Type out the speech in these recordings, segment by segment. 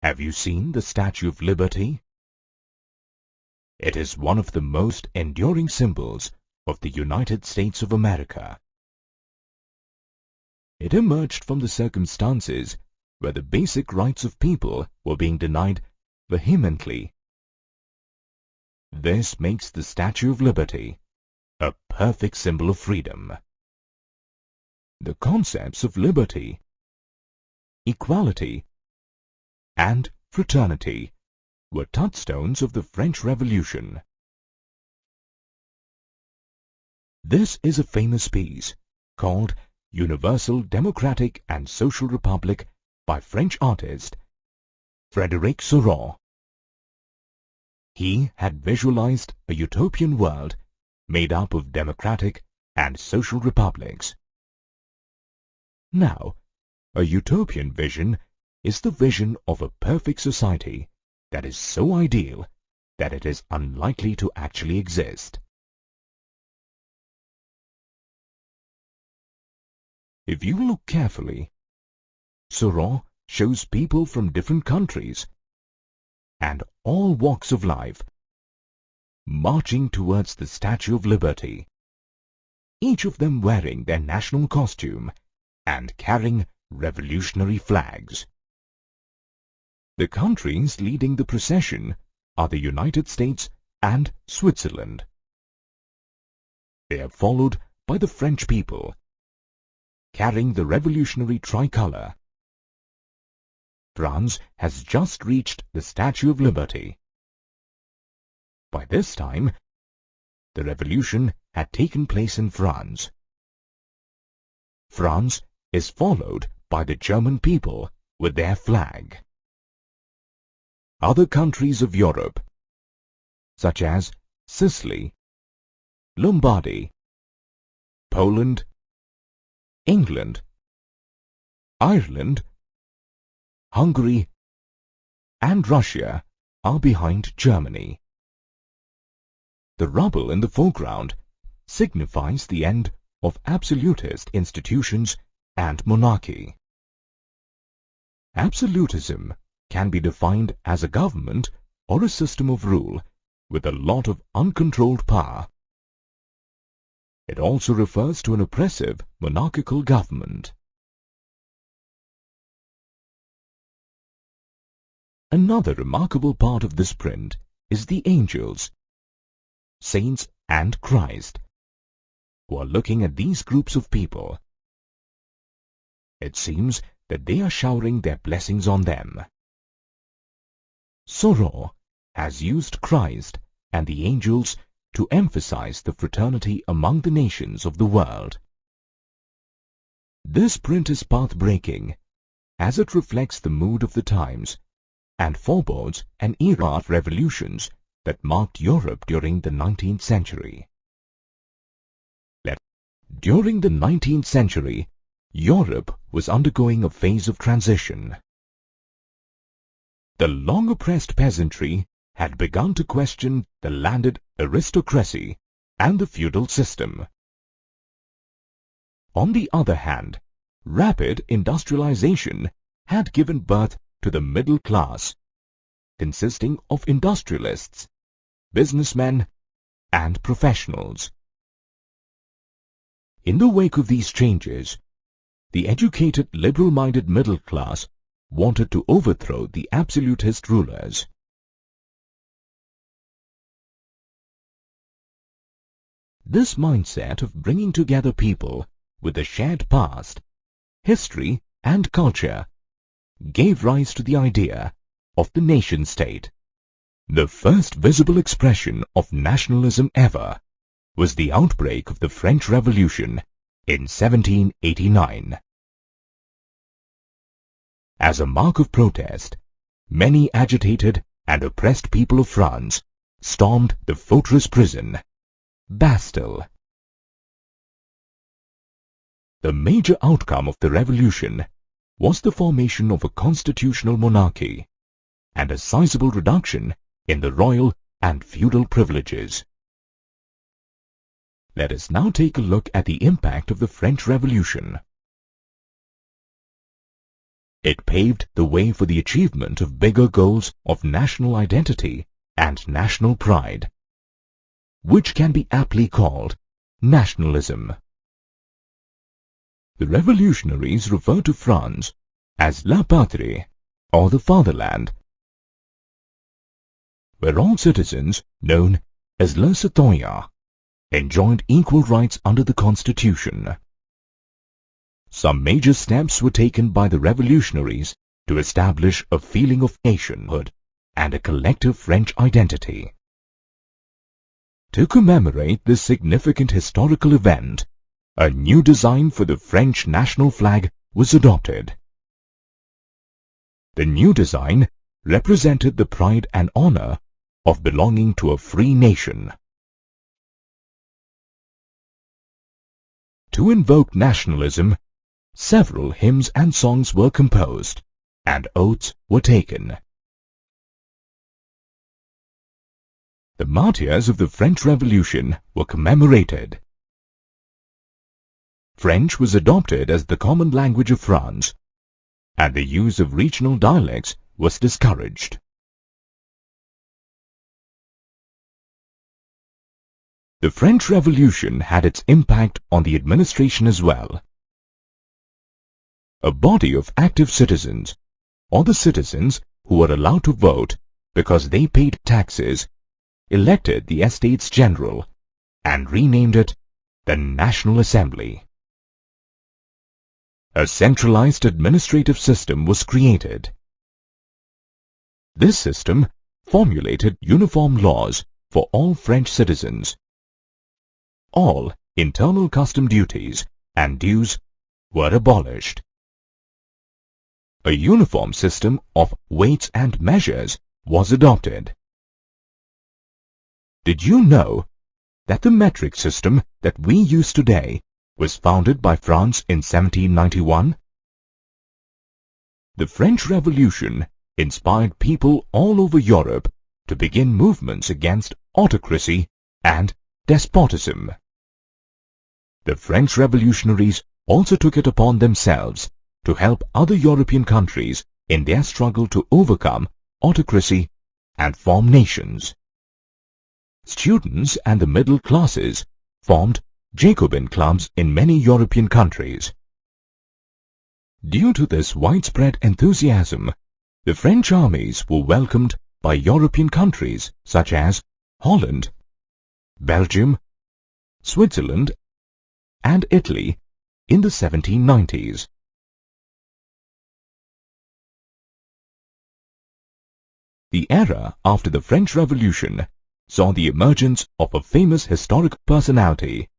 Have you seen the Statue of Liberty? It is one of the most enduring symbols of the United States of America. It emerged from the circumstances where the basic rights of people were being denied vehemently. This makes the Statue of Liberty a perfect symbol of freedom. The concepts of liberty, equality, and fraternity were touchstones of the French Revolution. This is a famous piece called Universal Democratic and Social Republic by French artist Frédéric Seurat. He had visualized a utopian world made up of democratic and social republics. Now, a utopian vision is the vision of a perfect society that is so ideal that it is unlikely to actually exist. If you look carefully, Seurat shows people from different countries and all walks of life marching towards the Statue of Liberty, each of them wearing their national costume and carrying revolutionary flags. The countries leading the procession are the United States and Switzerland. They are followed by the French people, carrying the revolutionary tricolour. France has just reached the Statue of Liberty. By this time, the revolution had taken place in France. France is followed by the German people with their flag. Other countries of Europe, such as Sicily, Lombardy, Poland, England, Ireland, Hungary, and Russia are behind Germany. The rubble in the foreground signifies the end of absolutist institutions and monarchy. Absolutism can be defined as a government or a system of rule with a lot of uncontrolled power. It also refers to an oppressive monarchical government. Another remarkable part of this print is the angels, saints and Christ, who are looking at these groups of people. It seems that they are showering their blessings on them. Seurat has used Christ and the angels to emphasize the fraternity among the nations of the world. This print is path-breaking, as it reflects the mood of the times and forebodes an era of revolutions that marked Europe during the 19th century. During the 19th century, Europe was undergoing a phase of transition. The long-oppressed peasantry had begun to question the landed aristocracy and the feudal system. On the other hand, rapid industrialization had given birth to the middle class, consisting of industrialists, businessmen, and professionals. In the wake of these changes, the educated, liberal-minded middle class wanted to overthrow the absolutist rulers. This mindset of bringing together people with a shared past, history, and culture gave rise to the idea of the nation-state. The first visible expression of nationalism ever was the outbreak of the French Revolution in 1789. As a mark of protest, many agitated and oppressed people of France stormed the fortress prison, Bastille. The major outcome of the revolution was the formation of a constitutional monarchy and a sizable reduction in the royal and feudal privileges. Let us now take a look at the impact of the French Revolution. It paved the way for the achievement of bigger goals of national identity and national pride, which can be aptly called nationalism. The revolutionaries referred to France as La Patrie, or the fatherland, where all citizens, known as les citoyens, enjoyed equal rights under the Constitution. Some major steps were taken by the revolutionaries to establish a feeling of nationhood and a collective French identity. To commemorate this significant historical event, a new design for the French national flag was adopted. The new design represented the pride and honor of belonging to a free nation. To invoke nationalism, several hymns and songs were composed, and oaths were taken. The martyrs of the French Revolution were commemorated. French was adopted as the common language of France, and the use of regional dialects was discouraged. The French Revolution had its impact on the administration as well. A body of active citizens, or the citizens who were allowed to vote because they paid taxes, elected the Estates General and renamed it the National Assembly. A centralized administrative system was created. This system formulated uniform laws for all French citizens. All internal custom duties and dues were abolished. A uniform system of weights and measures was adopted. Did you know that the metric system that we use today was founded by France in 1791? The French Revolution inspired people all over Europe to begin movements against autocracy and despotism. The French revolutionaries also took it upon themselves to help other European countries in their struggle to overcome autocracy and form nations. Students and the middle classes formed Jacobin clubs in many European countries. Due to this widespread enthusiasm, the French armies were welcomed by European countries such as Holland, Belgium, Switzerland, and Italy in the 1790s. The era after the French Revolution saw the emergence of a famous historic personality,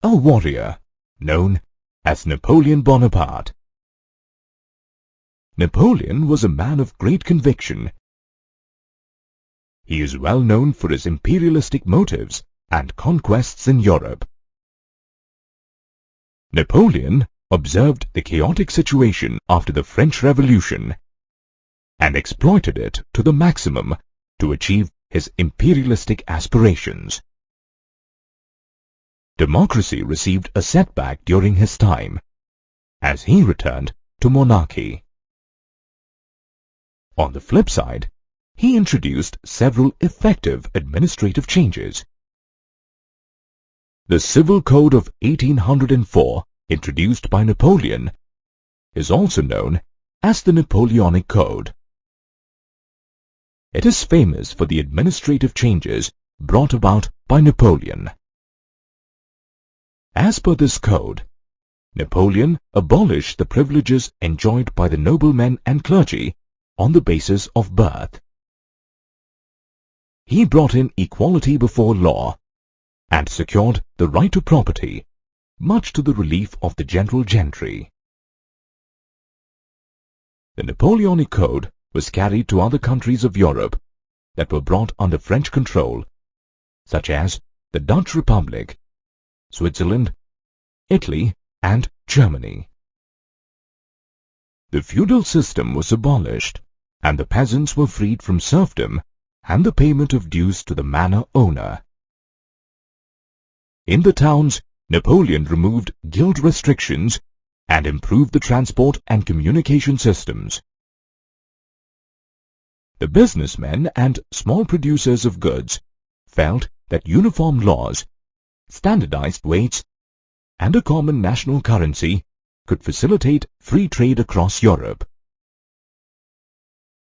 a warrior known as Napoleon Bonaparte. Napoleon was a man of great conviction. He is well known for his imperialistic motives and conquests in Europe. Napoleon observed the chaotic situation after the French Revolution and exploited it to the maximum to achieve his imperialistic aspirations. Democracy received a setback during his time, as he returned to monarchy. On the flip side, he introduced several effective administrative changes. The Civil Code of 1804, introduced by Napoleon, is also known as the Napoleonic Code. It is famous for the administrative changes brought about by Napoleon. As per this code, Napoleon abolished the privileges enjoyed by the noblemen and clergy on the basis of birth. He brought in equality before law and secured the right to property, much to the relief of the general gentry. The Napoleonic Code was carried to other countries of Europe that were brought under French control, such as the Dutch Republic, Switzerland, Italy, and Germany. The feudal system was abolished, and the peasants were freed from serfdom and the payment of dues to the manor owner. In the towns, Napoleon removed guild restrictions and improved the transport and communication systems. The businessmen and small producers of goods felt that uniform laws, standardized weights, and a common national currency could facilitate free trade across Europe.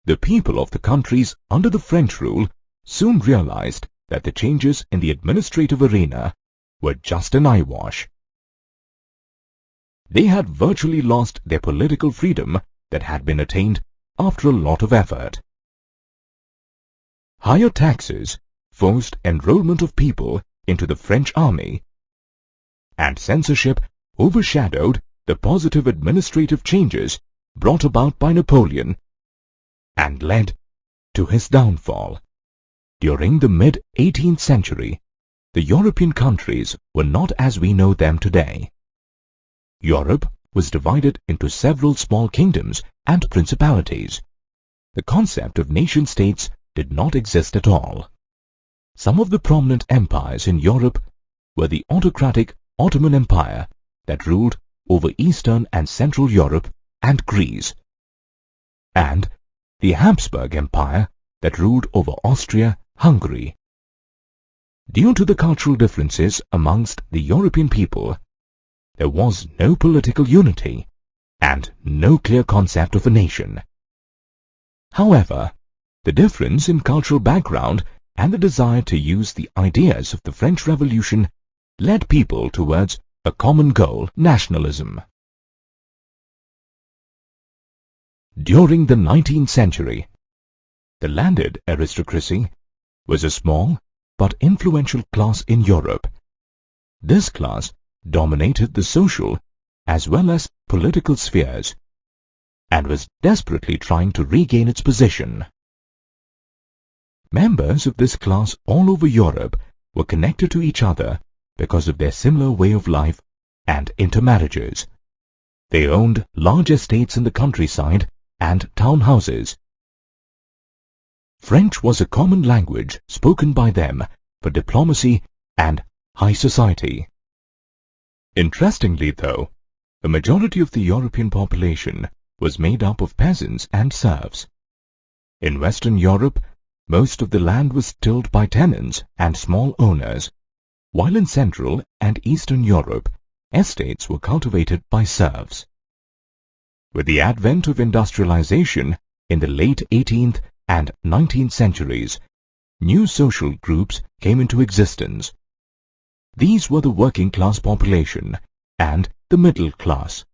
The people of the countries under the French rule soon realized that the changes in the administrative arena were just an eyewash. They had virtually lost their political freedom that had been attained after a lot of effort. Higher taxes forced enrollment of people into the French army, and censorship overshadowed the positive administrative changes brought about by Napoleon and led to his downfall. During the mid-18th century, the European countries were not as we know them today. Europe was divided into several small kingdoms and principalities. The concept of nation-states did not exist at all. Some of the prominent empires in Europe were the autocratic Ottoman Empire that ruled over Eastern and Central Europe and Greece, and the Habsburg Empire that ruled over Austria, Hungary. Due to the cultural differences amongst the European people, there was no political unity and no clear concept of a nation. However, the difference in cultural background and the desire to use the ideas of the French Revolution led people towards a common goal, nationalism. During the 19th century, the landed aristocracy was a small but influential class in Europe. This class dominated the social as well as political spheres and was desperately trying to regain its position. Members of this class all over Europe were connected to each other because of their similar way of life and intermarriages. They owned large estates in the countryside and town houses. French was a common language spoken by them for diplomacy and high society. Interestingly though, the majority of the European population was made up of peasants and serfs. In Western Europe, most of the land was tilled by tenants and small owners, while in Central and Eastern Europe, estates were cultivated by serfs. With the advent of industrialization in the late 18th and 19th centuries, new social groups came into existence. These were the working class population and the middle class.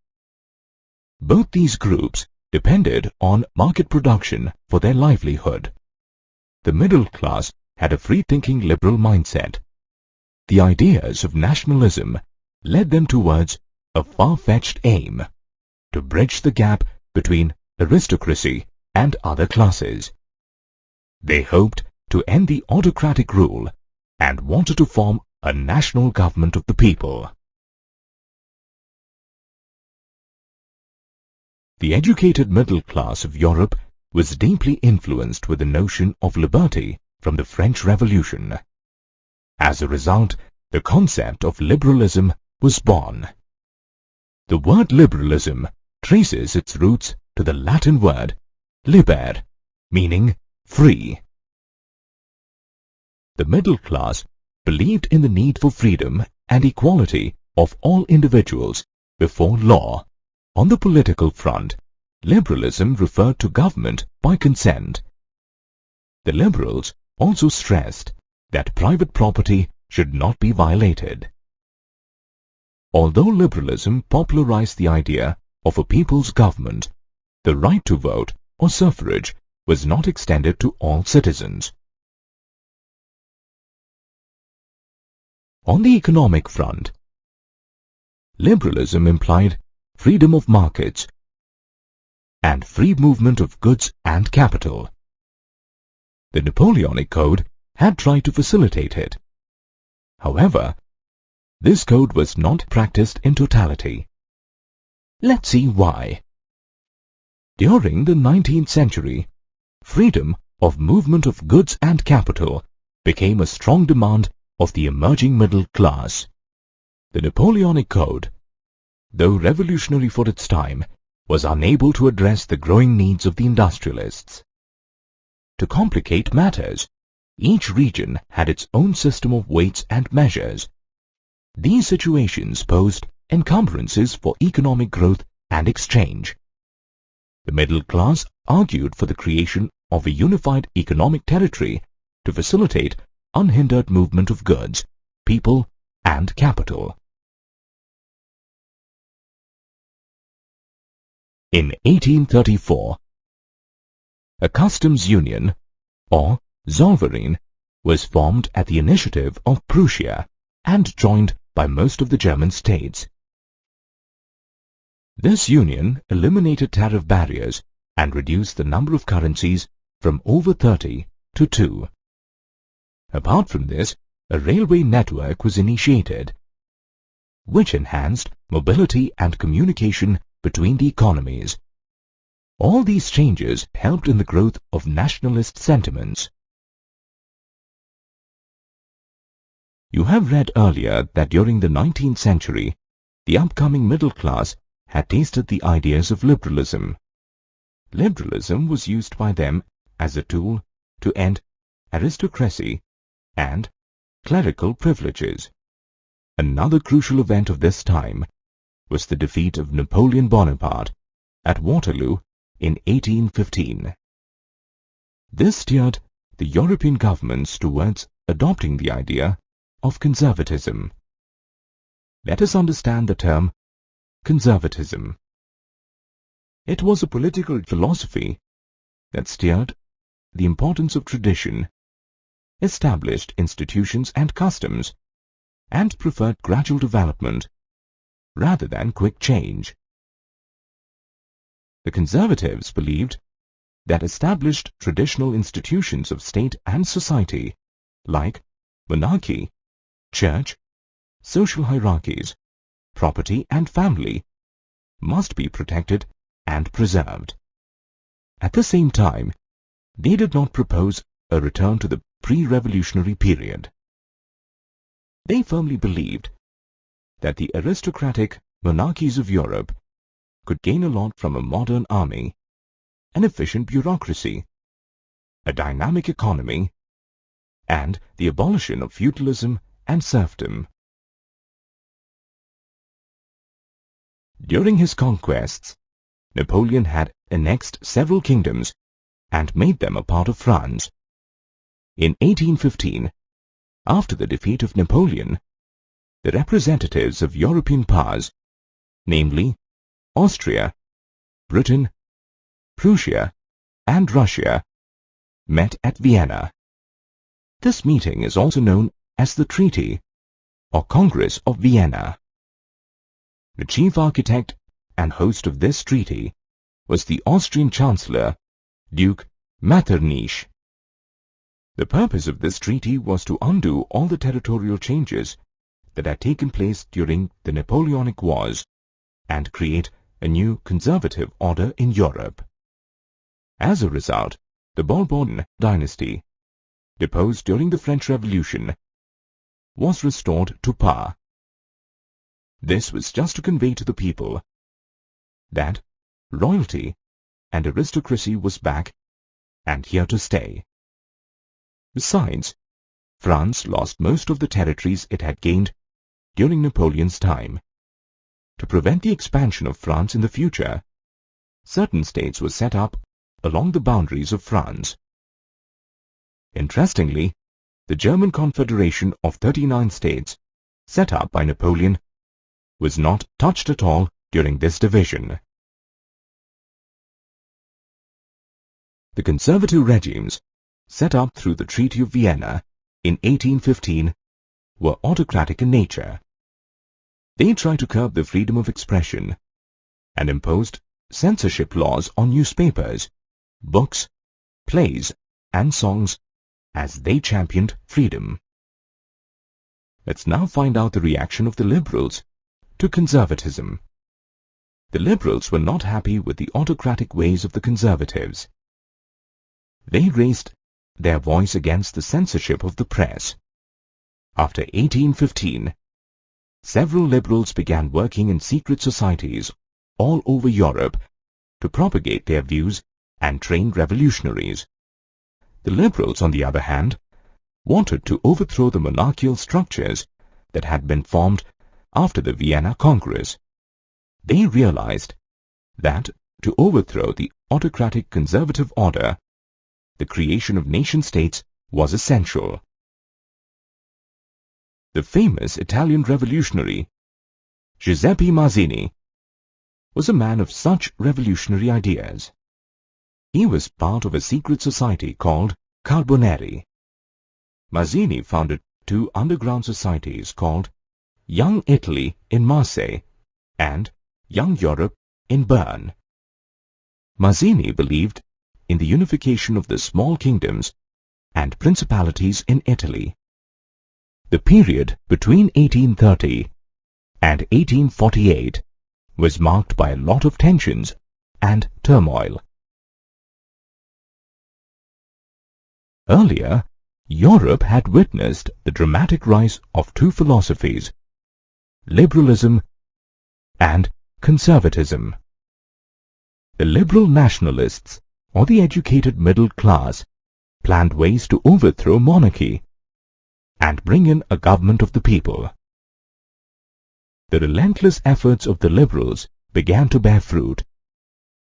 Both these groups depended on market production for their livelihood. The middle class had a free-thinking liberal mindset. The ideas of nationalism led them towards a far-fetched aim to bridge the gap between aristocracy and other classes. They hoped to end the autocratic rule and wanted to form a national government of the people. The educated middle class of Europe was deeply influenced with the notion of liberty from the French Revolution. As a result, the concept of liberalism was born. The word liberalism traces its roots to the Latin word liber, meaning free. The middle class believed in the need for freedom and equality of all individuals before law. On the political front, liberalism referred to government by consent. The liberals also stressed that private property should not be violated. Although liberalism popularized the idea of a people's government, the right to vote or suffrage was not extended to all citizens. On the economic front, liberalism implied freedom of markets and free movement of goods and capital. The Napoleonic Code had tried to facilitate it. However, this code was not practiced in totality. Let's see why. During the 19th century, freedom of movement of goods and capital became a strong demand of the emerging middle class. The Napoleonic Code though revolutionary for its time, was unable to address the growing needs of the industrialists. To complicate matters, each region had its own system of weights and measures. These situations posed encumbrances for economic growth and exchange. The middle class argued for the creation of a unified economic territory to facilitate unhindered movement of goods, people, and capital. In 1834, a customs union, or Zollverein, was formed at the initiative of Prussia and joined by most of the German states. This union eliminated tariff barriers and reduced the number of currencies from over 30 to 2. Apart from this, a railway network was initiated, which enhanced mobility and communication between the economies. All these changes helped in the growth of nationalist sentiments. You have read earlier that during the 19th century, the upcoming middle class had tasted the ideas of liberalism. Liberalism was used by them as a tool to end aristocracy and clerical privileges. Another crucial event of this time was the defeat of Napoleon Bonaparte at Waterloo in 1815. This steered the European governments towards adopting the idea of conservatism. Let us understand the term conservatism. It was a political philosophy that steered the importance of tradition, established institutions and customs, and preferred gradual development rather than quick change. The conservatives believed that established traditional institutions of state and society, like monarchy, church, social hierarchies, property and family, must be protected and preserved. At the same time, they did not propose a return to the pre-revolutionary period. They firmly believed that the aristocratic monarchies of Europe could gain a lot from a modern army, an efficient bureaucracy, a dynamic economy, and the abolition of feudalism and serfdom. During his conquests, Napoleon had annexed several kingdoms and made them a part of France. In 1815, after the defeat of Napoleon, the representatives of European powers, namely Austria, Britain, Prussia, and Russia, met at Vienna. This meeting is also known as the Treaty or Congress of Vienna. The chief architect and host of this treaty was the Austrian Chancellor, Duke Metternich. The purpose of this treaty was to undo all the territorial changes that had taken place during the Napoleonic Wars and create a new conservative order in Europe. As a result, the Bourbon dynasty, deposed during the French Revolution, was restored to power. This was just to convey to the people that royalty and aristocracy was back and here to stay. Besides, France lost most of the territories it had gained during Napoleon's time. To prevent the expansion of France in the future, certain states were set up along the boundaries of France. Interestingly, the German Confederation of 39 states, set up by Napoleon, was not touched at all during this division. The conservative regimes set up through the Treaty of Vienna in 1815 were autocratic in nature. They tried to curb the freedom of expression and imposed censorship laws on newspapers, books, plays, and songs as they championed freedom. Let's now find out the reaction of the liberals to conservatism. The liberals were not happy with the autocratic ways of the conservatives. They raised their voice against the censorship of the press. After 1815, several liberals began working in secret societies all over Europe to propagate their views and train revolutionaries. The liberals, on the other hand, wanted to overthrow the monarchical structures that had been formed after the Vienna Congress. They realized that to overthrow the autocratic conservative order, the creation of nation-states was essential. The famous Italian revolutionary Giuseppe Mazzini was a man of such revolutionary ideas. He was part of a secret society called Carbonari. Mazzini founded two underground societies called Young Italy in Marseille and Young Europe in Bern. Mazzini believed in the unification of the small kingdoms and principalities in Italy. The period between 1830 and 1848 was marked by a lot of tensions and turmoil. Earlier, Europe had witnessed the dramatic rise of two philosophies, liberalism and conservatism. The liberal nationalists, or the educated middle class, planned ways to overthrow monarchy and bring in a government of the people. The relentless efforts of the liberals began to bear fruit,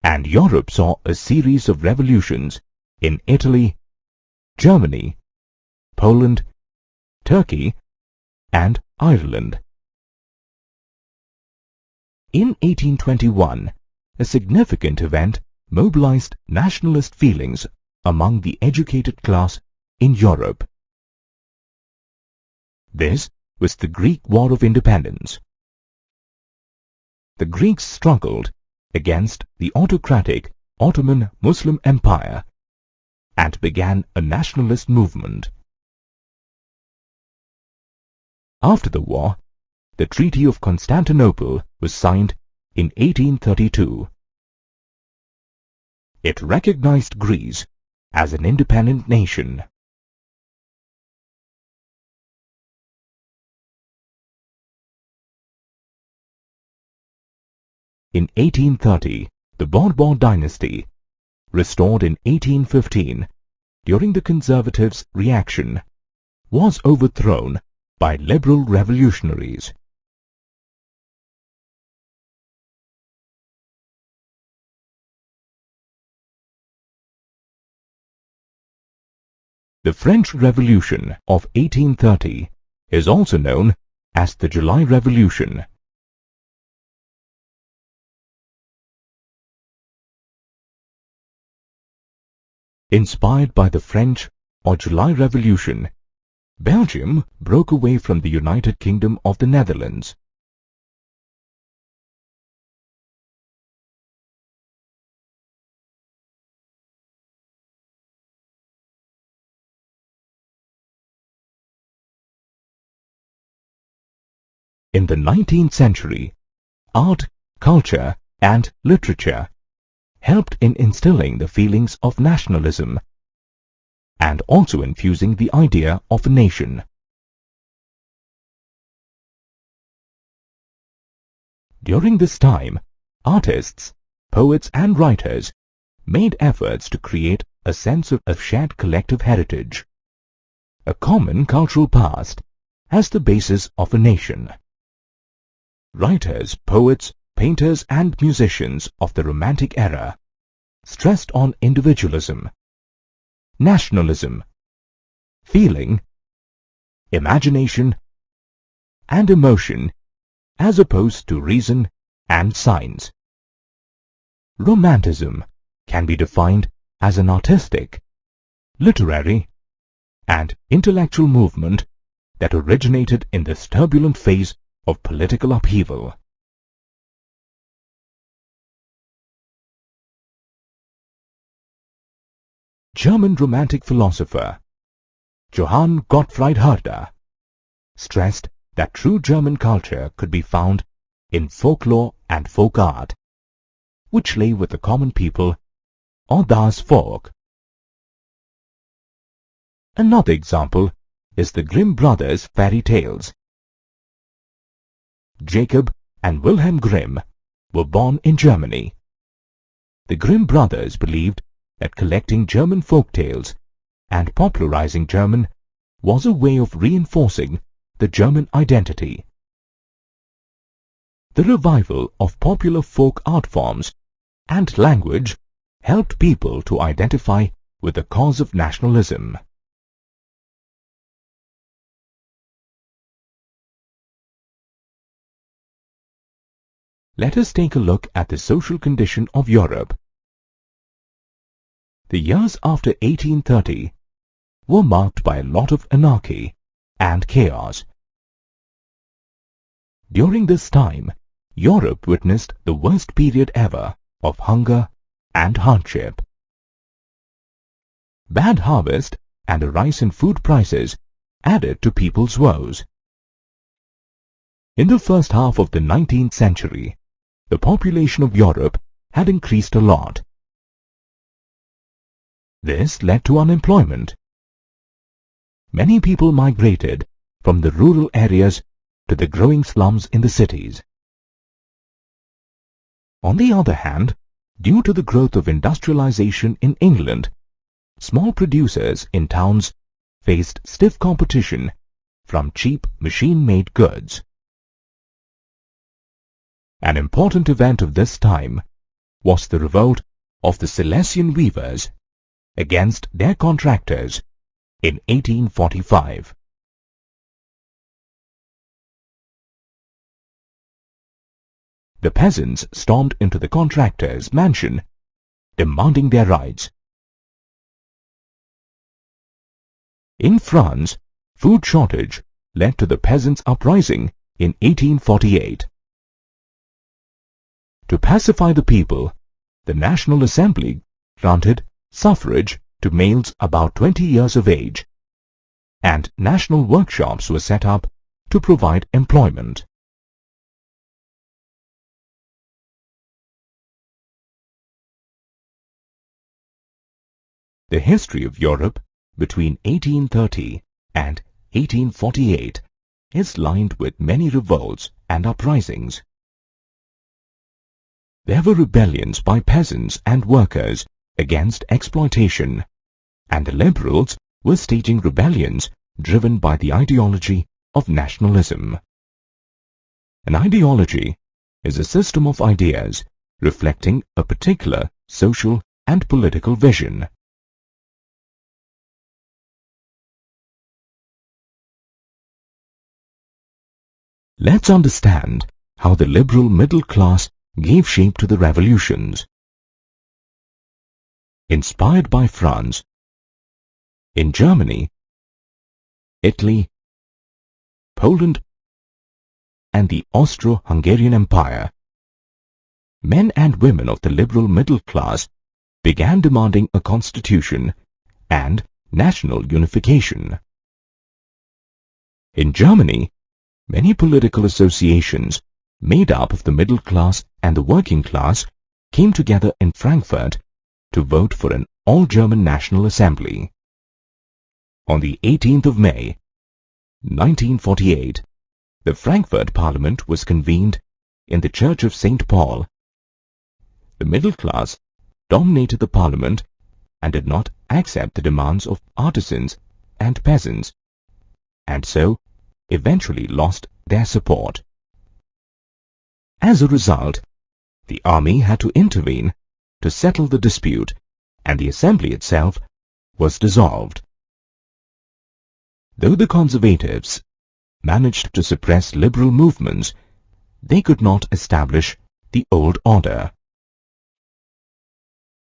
and Europe saw a series of revolutions in Italy, Germany, Poland, Turkey, and Ireland. In 1821, a significant event mobilized nationalist feelings among the educated class in Europe. This was the Greek War of Independence. The Greeks struggled against the autocratic Ottoman Muslim Empire and began a nationalist movement. After the war, the Treaty of Constantinople was signed in 1832. It recognized Greece as an independent nation. In 1830, the Bourbon dynasty, restored in 1815 during the Conservatives' reaction, was overthrown by liberal revolutionaries. The French Revolution of 1830 is also known as the July Revolution. Inspired by the French or July Revolution, Belgium broke away from the United Kingdom of the Netherlands. In the 19th century, art, culture, and literature helped in instilling the feelings of nationalism and also infusing the idea of a nation. During this time, artists, poets and writers made efforts to create a sense of a shared collective heritage, a common cultural past, as the basis of a nation. Writers, poets, painters and musicians of the Romantic era stressed on individualism, nationalism, feeling, imagination, and emotion as opposed to reason and science. Romanticism can be defined as an artistic, literary, and intellectual movement that originated in this turbulent phase of political upheaval. German Romantic philosopher Johann Gottfried Herder stressed that true German culture could be found in folklore and folk art, which lay with the common people or das Volk. Another example is the Grimm brothers' fairy tales. Jacob and Wilhelm Grimm were born in Germany. The Grimm brothers believed that collecting German folk tales and popularizing German was a way of reinforcing the German identity. The revival of popular folk art forms and language helped people to identify with the cause of nationalism. Let us take a look at the social condition of Europe. The years after 1830 were marked by a lot of anarchy and chaos. During this time, Europe witnessed the worst period ever of hunger and hardship. Bad harvest and a rise in food prices added to people's woes. In the first half of the 19th century, the population of Europe had increased a lot. This led to unemployment. Many people migrated from the rural areas to the growing slums in the cities. On the other hand, due to the growth of industrialization in England, small producers in towns faced stiff competition from cheap machine-made goods. An important event of this time was the revolt of the Silesian weavers against their contractors in 1845. The peasants stormed into the contractor's mansion, demanding their rights. In France, food shortage led to the peasants' uprising in 1848. To pacify the people, the National Assembly granted suffrage to males about 20 years of age, and national workshops were set up to provide employment. The history of Europe between 1830 and 1848 is lined with many revolts and uprisings. There were rebellions by peasants and workers against exploitation, and the liberals were staging rebellions driven by the ideology of nationalism. An ideology is a system of ideas reflecting a particular social and political vision. Let's understand how the liberal middle class gave shape to the revolutions. Inspired by France, in Germany, Italy, Poland, and the Austro-Hungarian Empire, men and women of the liberal middle class began demanding a constitution and national unification. In Germany, many political associations made up of the middle class and the working class came together in Frankfurt to vote for an all-German National Assembly. On the 18th of May, 1948, the Frankfurt Parliament was convened in the Church of St. Paul. The middle class dominated the Parliament and did not accept the demands of artisans and peasants, and so eventually lost their support. As a result, the army had to intervene to settle the dispute, and the assembly itself was dissolved. Though the conservatives managed to suppress liberal movements, they could not establish the old order.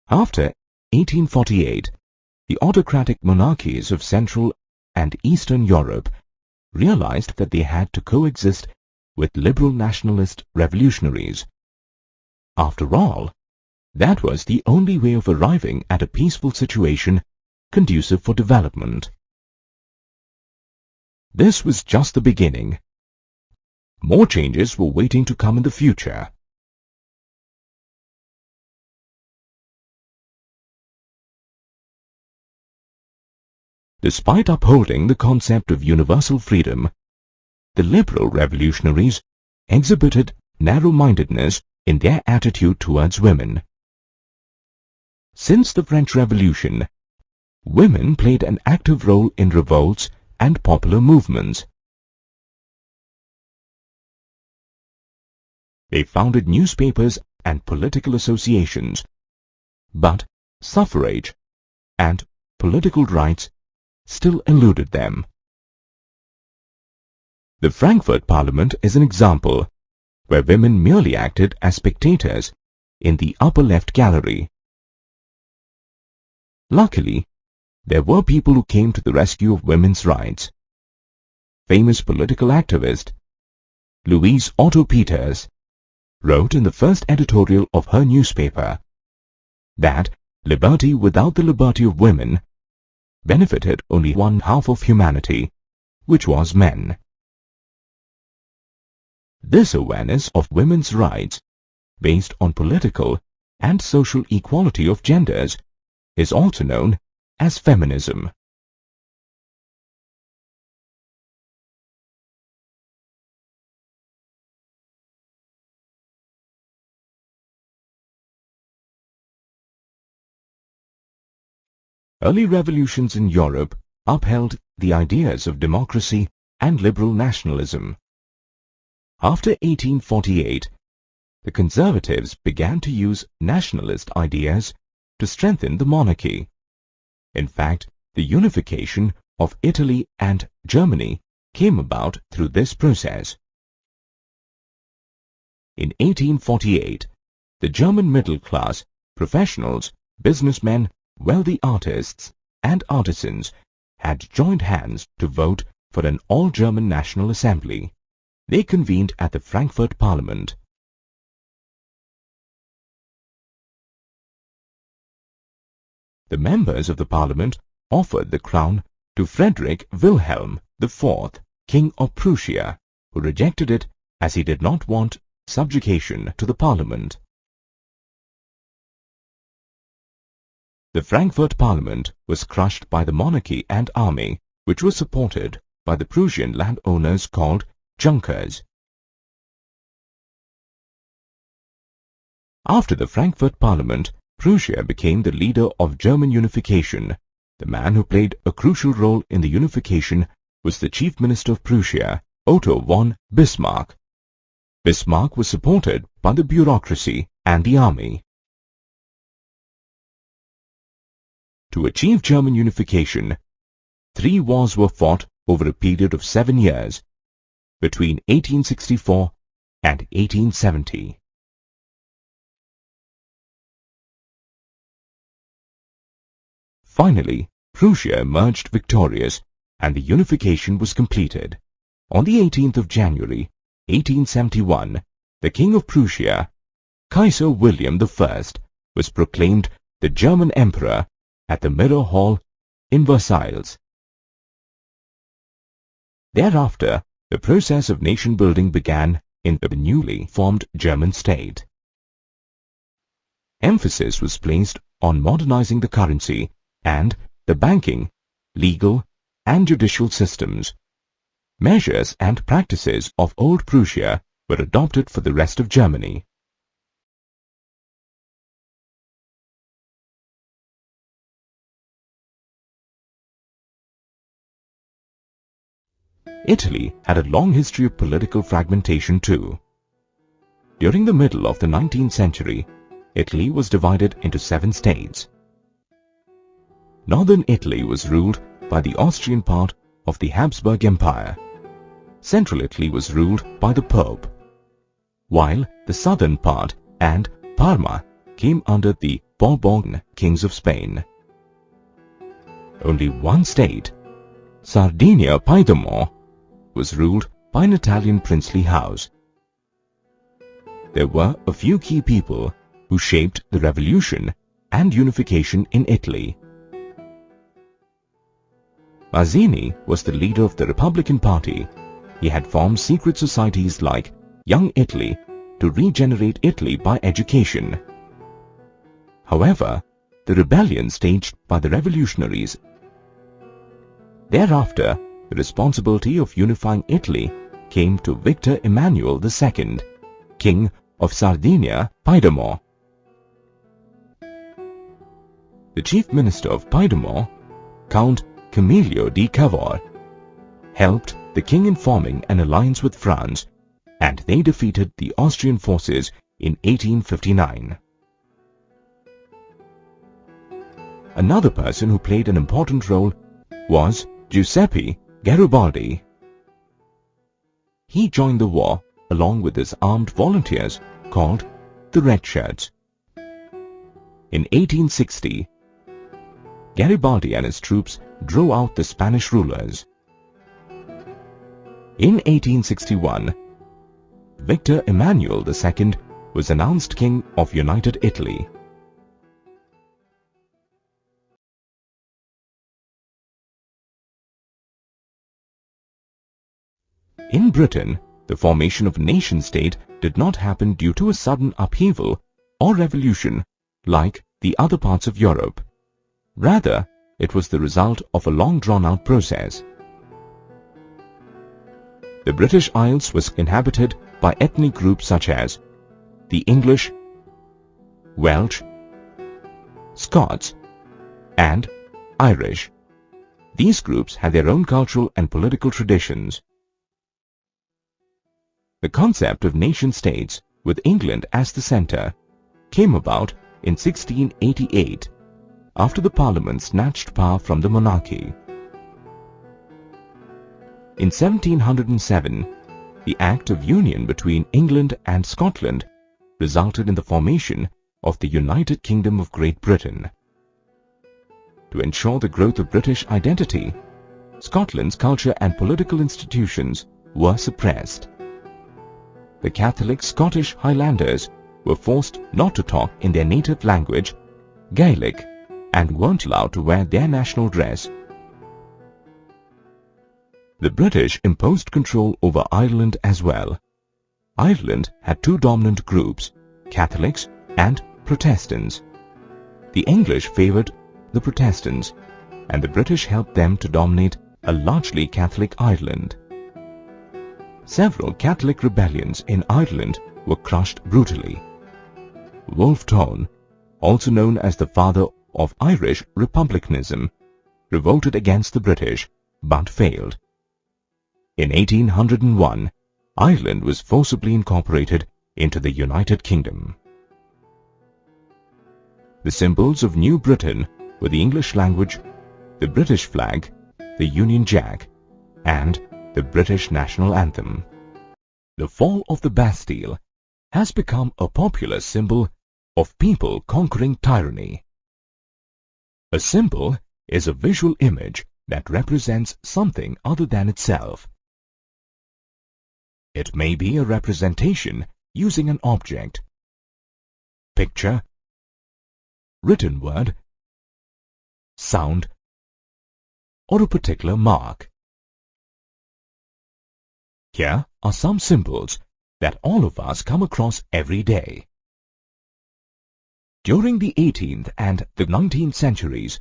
After 1848, the autocratic monarchies of Central and Eastern Europe realized that they had to coexist with liberal nationalist revolutionaries. After all, that was the only way of arriving at a peaceful situation conducive for development. This was just the beginning. More changes were waiting to come in the future. Despite upholding the concept of universal freedom, the liberal revolutionaries exhibited narrow-mindedness in their attitude towards women. Since the French Revolution, women played an active role in revolts and popular movements. They founded newspapers and political associations, but suffrage and political rights still eluded them. The Frankfurt Parliament is an example where women merely acted as spectators in the upper left gallery. Luckily, there were people who came to the rescue of women's rights. Famous political activist Louise Otto Peters wrote in the first editorial of her newspaper that liberty without the liberty of women benefited only one half of humanity, which was men. This awareness of women's rights, based on political and social equality of genders, is also known as feminism. Early revolutions in Europe upheld the ideas of democracy and liberal nationalism. After 1848, the conservatives began to use nationalist ideas to strengthen the monarchy. In fact, the unification of Italy and Germany came about through this process. In 1848, the German middle class, professionals, businessmen, wealthy artists and artisans had joined hands to vote for an all-German National Assembly. They convened at the Frankfurt Parliament. The members of the Parliament offered the crown to Frederick Wilhelm IV, King of Prussia, who rejected it as he did not want subjugation to the Parliament. The Frankfurt Parliament was crushed by the monarchy and army, which was supported by the Prussian landowners called Junkers. After the Frankfurt Parliament, Prussia became the leader of German unification. The man who played a crucial role in the unification was the Chief Minister of Prussia, Otto von Bismarck. Bismarck was supported by the bureaucracy and the army. To achieve German unification, 3 wars were fought over a period of 7 years, between 1864 and 1870. Finally, Prussia emerged victorious and the unification was completed. On the 18th of January, 1871, the King of Prussia, Kaiser William I, was proclaimed the German Emperor at the Mirror Hall in Versailles. Thereafter, the process of nation-building began in the newly formed German state. Emphasis was placed on modernizing the currency and the banking, legal, and judicial systems. Measures and practices of Old Prussia were adopted for the rest of Germany. Italy had a long history of political fragmentation too. During the middle of the 19th century, Italy was divided into 7 states. Northern Italy was ruled by the Austrian part of the Habsburg Empire. Central Italy was ruled by the Pope, while the southern part and Parma came under the Bourbon kings of Spain. Only one state, Sardinia-Piedmont, was ruled by an Italian princely house. There were a few key people who shaped the revolution and unification in Italy. Mazzini was the leader of the Republican Party. He had formed secret societies like Young Italy to regenerate Italy by education. However, the rebellion staged by the revolutionaries. Thereafter, the responsibility of unifying Italy came to Victor Emmanuel II, King of Sardinia, Piedmont. The Chief Minister of Piedmont, Count Camillo di Cavour, helped the king in forming an alliance with France, and they defeated the Austrian forces in 1859. Another person who played an important role was Giuseppe Garibaldi. He joined the war along with his armed volunteers called the Red Shirts. In 1860, Garibaldi and his troops drove out the Spanish rulers. In 1861, Victor Emmanuel II was announced King of United Italy. In Britain, the formation of nation-state did not happen due to a sudden upheaval or revolution like the other parts of Europe. Rather, it was the result of a long drawn-out process. The British Isles was inhabited by ethnic groups such as the English, Welsh, Scots, and Irish. These groups had their own cultural and political traditions. The concept of nation-states, with England as the centre, came about in 1688, after the Parliament snatched power from the monarchy. In 1707, the Act of Union between England and Scotland resulted in the formation of the United Kingdom of Great Britain. To ensure the growth of British identity, Scotland's culture and political institutions were suppressed. The Catholic Scottish Highlanders were forced not to talk in their native language, Gaelic, and weren't allowed to wear their national dress. The British imposed control over Ireland as well. Ireland had two dominant groups, Catholics and Protestants. The English favoured the Protestants, and the British helped them to dominate a largely Catholic Ireland. Several Catholic rebellions in Ireland were crushed brutally. Wolfe Tone, also known as the father of Irish republicanism, revolted against the British but failed. In 1801, Ireland was forcibly incorporated into the United Kingdom. The symbols of New Britain were the English language, the British flag, the Union Jack, and the British national anthem. The fall of the Bastille has become a popular symbol of people conquering tyranny. A symbol is a visual image that represents something other than itself. It may be a representation using an object, picture, written word, sound, or a particular mark. Here are some symbols that all of us come across every day. During the 18th and the 19th centuries,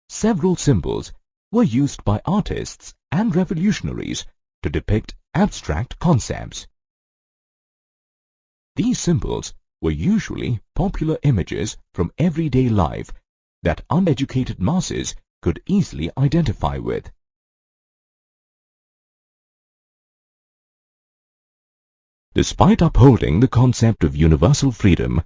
several symbols were used by artists and revolutionaries to depict abstract concepts. These symbols were usually popular images from everyday life that uneducated masses could easily identify with. Despite upholding the concept of universal freedom,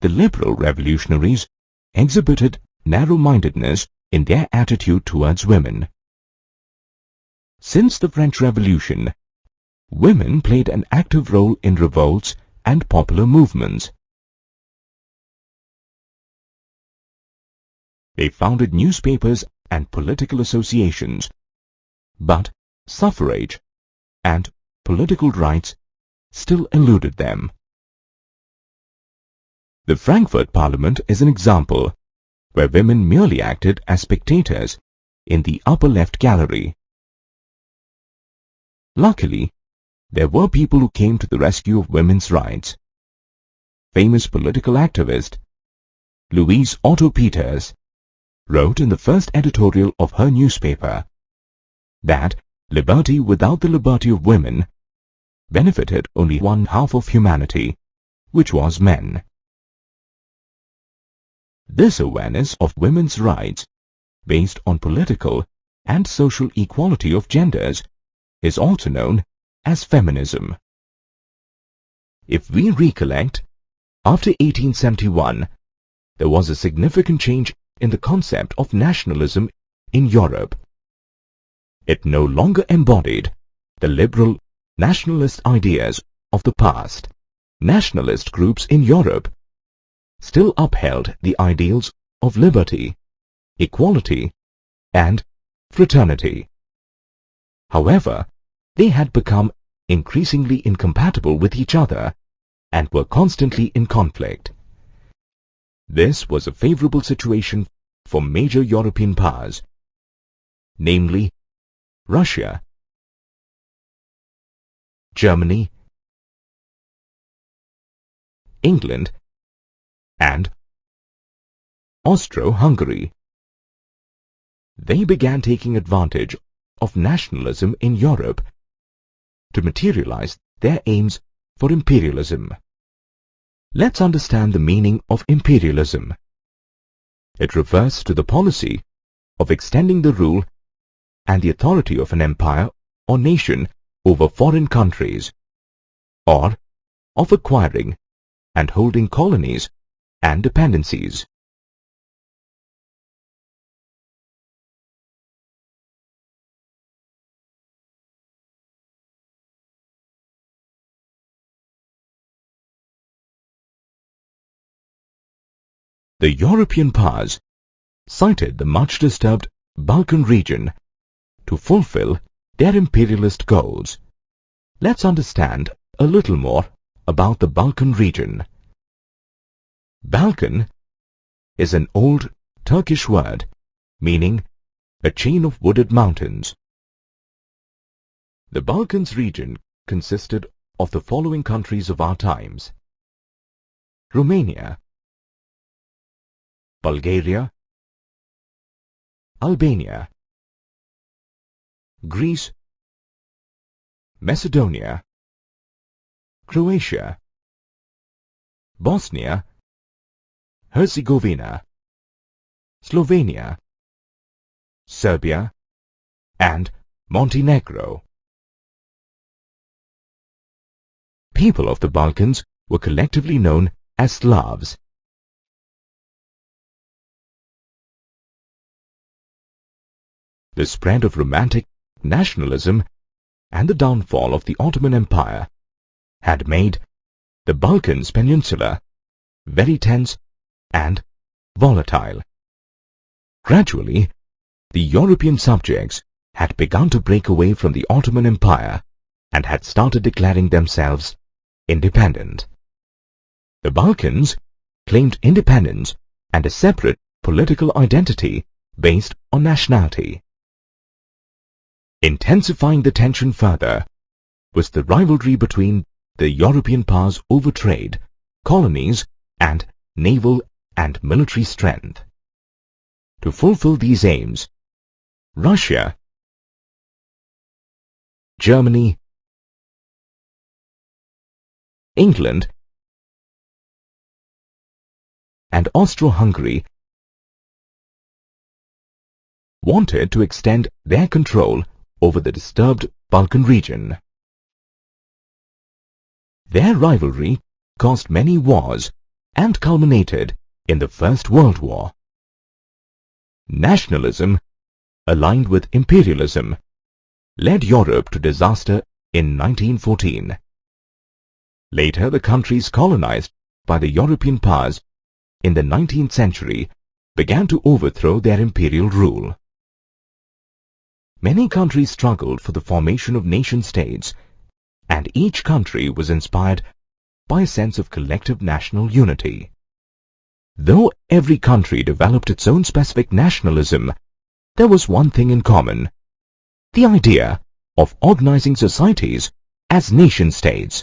the liberal revolutionaries exhibited narrow-mindedness in their attitude towards women. Since the French Revolution, women played an active role in revolts and popular movements. They founded newspapers and political associations, but suffrage and political rights still eluded them. The Frankfurt Parliament is an example where women merely acted as spectators in the upper left gallery. Luckily, there were people who came to the rescue of women's rights. Famous political activist Louise Otto Peters wrote in the first editorial of her newspaper that liberty without the liberty of women benefited only one half of humanity, which was men. This awareness of women's rights, based on political and social equality of genders, is also known as feminism. If we recollect, after 1871, there was a significant change in the concept of nationalism in Europe. It no longer embodied the liberal nationalist ideas of the past. Nationalist groups in Europe still upheld the ideals of liberty, equality, and fraternity. However, they had become increasingly incompatible with each other and were constantly in conflict. This was a favorable situation for major European powers, namely Russia, Germany, England, and Austro-Hungary. They began taking advantage of nationalism in Europe to materialize their aims for imperialism. Let's understand the meaning of imperialism. It refers to the policy of extending the rule and the authority of an empire or nation over foreign countries, or of acquiring and holding colonies and dependencies. The European powers cited the much disturbed Balkan region to fulfill their imperialist goals. Let's understand a little more about the Balkan region. Balkan is an old Turkish word meaning a chain of wooded mountains. The Balkans region consisted of the following countries of our times: Romania, Bulgaria, Albania, Greece, Macedonia, Croatia, Bosnia, Herzegovina, Slovenia, Serbia, and Montenegro. People of the Balkans were collectively known as Slavs. The spread of romantic nationalism and the downfall of the Ottoman Empire had made the Balkans Peninsula very tense and volatile. Gradually, the European subjects had begun to break away from the Ottoman Empire and had started declaring themselves independent. The Balkans claimed independence and a separate political identity based on nationality. Intensifying the tension further was the rivalry between the European powers over trade, colonies, and naval and military strength. To fulfill these aims, Russia, Germany, England, and Austro-Hungary wanted to extend their control over the disturbed Balkan region. Their rivalry caused many wars and culminated in the First World War. Nationalism, aligned with imperialism, led Europe to disaster in 1914. Later, the countries colonized by the European powers in the 19th century began to overthrow their imperial rule. Many countries struggled for the formation of nation-states, and each country was inspired by a sense of collective national unity. Though every country developed its own specific nationalism, there was one thing in common: the idea of organizing societies as nation-states.